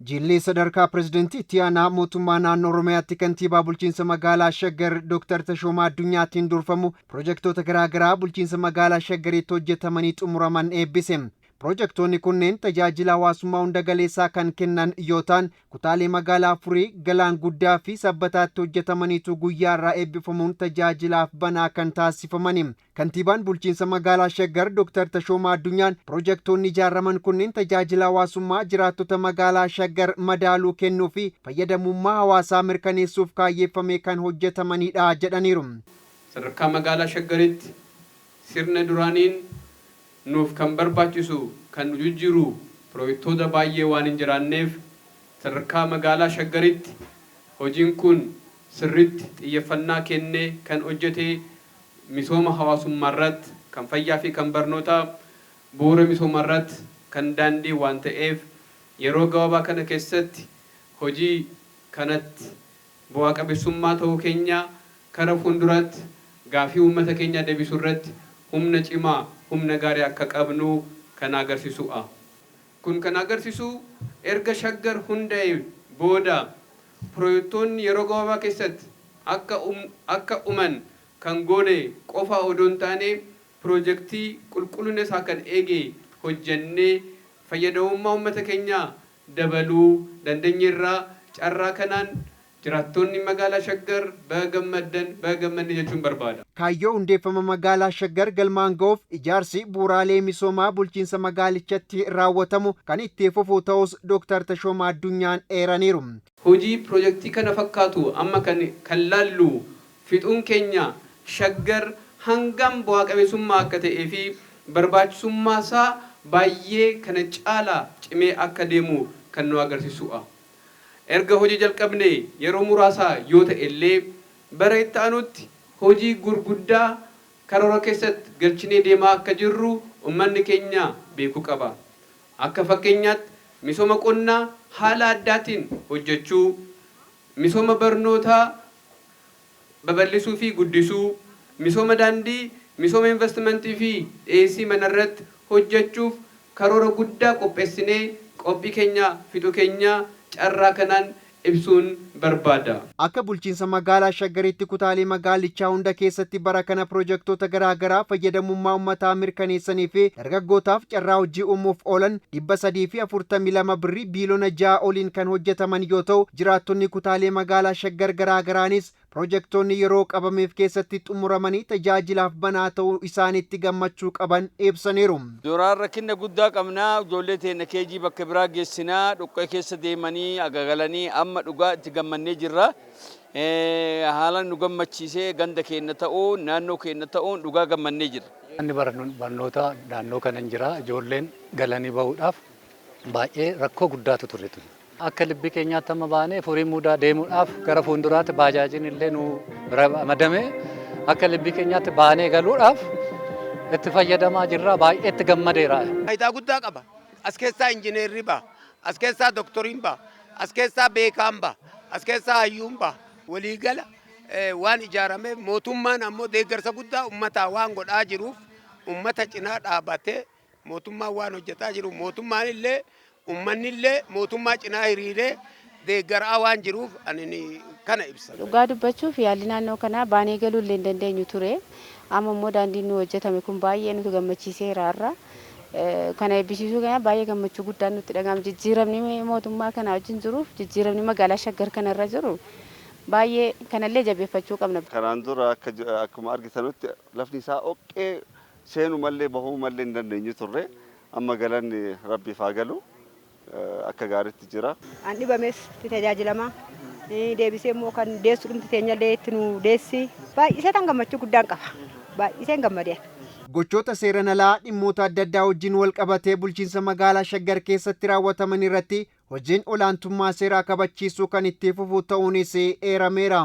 Jillee sadarkaa pirezidantii aanaa mootummaa naannoo Oromiyaatti kantiibaa bulchiinsa magaalaa Shaggar Dr. Tashoomaa Addunyaatiin durfamu pirojektoota garaagaraa bulchiinsa magaalaa Shaggaritti hojjetamanii xumuraman eebbise. Pirojektoonni kunneen tajaajila hawaasummaa hunda galeessaa kan kennan yoo ta'an kutaalee magaalaa Afurii, Galaan Guddaa fi Sabbataatti hojjetamaniitu guyyaa irraa eebbifamuun tajaajilaaf banaa kan taasifamani. Kantiibaan bulchiinsa magaalaa Shaggar Dr. Tashoomaa Addunyaan pirojektoonni ijaaraman kunneen tajaajila hawaasummaa jiraattota magaalaa Shaggar madaaluu kennuu fi fayyadamummaa hawaasaa mirkaneessuuf kaayyeeffame kan hojjetamanidha jedhaniiru. Sadarkaa magaalaa Shaggaritti sirna duraaniin nuuf kan barbaachisu kan jijjiiru pirojektoota baay'ee waan hin jiraanneef sadarkaa magaalaa Shaggaritti hojiin kun sirriitti xiyyeeffannaa kennee kan hojjete misooma hawaasummaa irratti, kan fayyaa fi kan barnootaa, bu'uura misoomaa irratti, kan daandii waan ta'eef yeroo gabaabaa kana keessatti hojii kanatti bu'aa qabeessummaa ta'uu keenya kara fuulduraatti gaafii uummata keenya deebisuu irratti humna cimaa, humna gaarii akka qabnu kan agarsiisudha. Kun kan agarsiisu erga Shaggar hundaa'e booda pirojektoonni yeroo gabaabaa keessatti akka uuman kan goone qofa odoo hin taane pirojektii qulqullina isaa kan eege hojjannee fayyadamummaa uummata keenyaa dabaluu dandeenyeerraa carraa kanaan jiraattonni magaalaa Shaggar baga gammanne jechuun barbaada. Kaayyoo hundeeffama magaalaa Shaggar galmaan ga'uuf ijaarsi bu'uuraalee misoomaa bulchiinsa magaalichatti raawwatamu kan itti fufu ta'us Dr. Tashoomaa Addunyaan eeraniiru. Hojii pirojektii kana fakkaatu amma kan laallu fixuun keenya Shaggar hangam bu'aa qabeessummaa akka ta'ee fi barbaachisummaa isaa baay'ee kana caalaa cimee akka deemu kan nu agarsiisudha. Erga hojii jalqabne yeroo muraasaa yoo ta'e illee bara itti aanutti hojii gurguddaa karoora keessatti galchinee deemaa akka jirru uummanni keenya beekuu qaba. Akka fakkeenyaatti misooma qonnaa haala addaatiin hojjechuu, misooma barnootaa babal'isuu fi guddisuu, misooma daandii, misooma investimentii fi dhiyeessii manarratti hojjechuuf karoora guddaa qopheessinee qophii keenya fixuu keenya carraa kanaan ibsuun barbaada. Akka bulchiinsa magaalaa Shaggaritti kutaalee magaalichaa hunda keessatti bara kana pirojektoota garaagaraa fayyadamummaa uummataa mirkaneessanii fi dargaggootaaf carraa hojii uumuuf oolan 342 birrii biiliyoona 6 oliin kan hojjetaman yoo ta'u jiraattonni kutaalee magaalaa Shaggar garaagaraanis pirojektoonni yeroo qabameef keessatti xumuramanii tajaajilaaf banaa ta'uu isaaniitti gammachuu qaban ibsaniiru. Duraan rakkina guddaa qabnaa ijoollee teenya keejii bakka biraa geessinaa dhoqqee keessa deemanii agagalanii amma dhugaa itti gammannee jirra. Haalaan nu gammachiisee ganda keenya ta'uu naannoo keenya ta'uun dhugaa gammannee jirra. Inni barnoota naannoo kana jira ijoolleen galanii bahuudhaaf baay'ee rakkoo guddaatu ture. Akka libbi keenyaatti amma baanee furii mudaa deemuudhaaf gara fuulduraatti baajaajiin illee nu ramadame akka libbi keenyaatti baanee galuudhaaf itti fayyadamaa jirra baay'ee itti gammadeera. Faayidaa guddaa qaba. As keessaa injineerri ba'a, as keessaa doktoriin ba'a, as keessaa beekaan ba'a, as keessaa hayyuun ba'a. Waliigala waan ijaarameef mootummaan ammoo deeggarsa guddaa uummataa waan godhaa jiruuf uummata cinaa dhaabatee mootummaan waan hojjetaa jiru mootummaan illee uummanni illee mootummaa cinaa hiriiree deeggaraa waan jiruuf ani kana ibsa. Dhugaa dubbachuuf yaalli naannoo kanaa baanee galuu illee hin dandeenyu ture. Amma immoo daandiin nu hojjetame kun baay'ee nuti gammachiiseera irra. Kana eebbisiisuu kana baay'ee gammachuu guddaan nutti dhagahama. Jijjiiramni mootummaa kana wajjin jiruuf jijjiiramni magaalaa Shaggar kanarra jiru baay'ee kanallee jabeeffachuu qabna. Kanaan dura akkuma argitanutti lafni isaa oqqee seenuu mallee bahuu mallee hin dandeenyu turre amma galanni rabbiif haa galu. Akka gaariitti jira. An dhibames itti tajaajilamaa deebisee immoo kan deessu dhumti teenyallee itti nu deessi baay'isee kan gammachuu guddaan qaba. Baay'isee gammadee. Gochoota seeran alaa dhimmoota adda addaa wajjin wal qabatee bulchiinsa magaalaa Shaggar keessatti raawwataman irratti hojiin olaantummaa seeraa kabachiisuu kan itti fufu ta'uunis eerameera.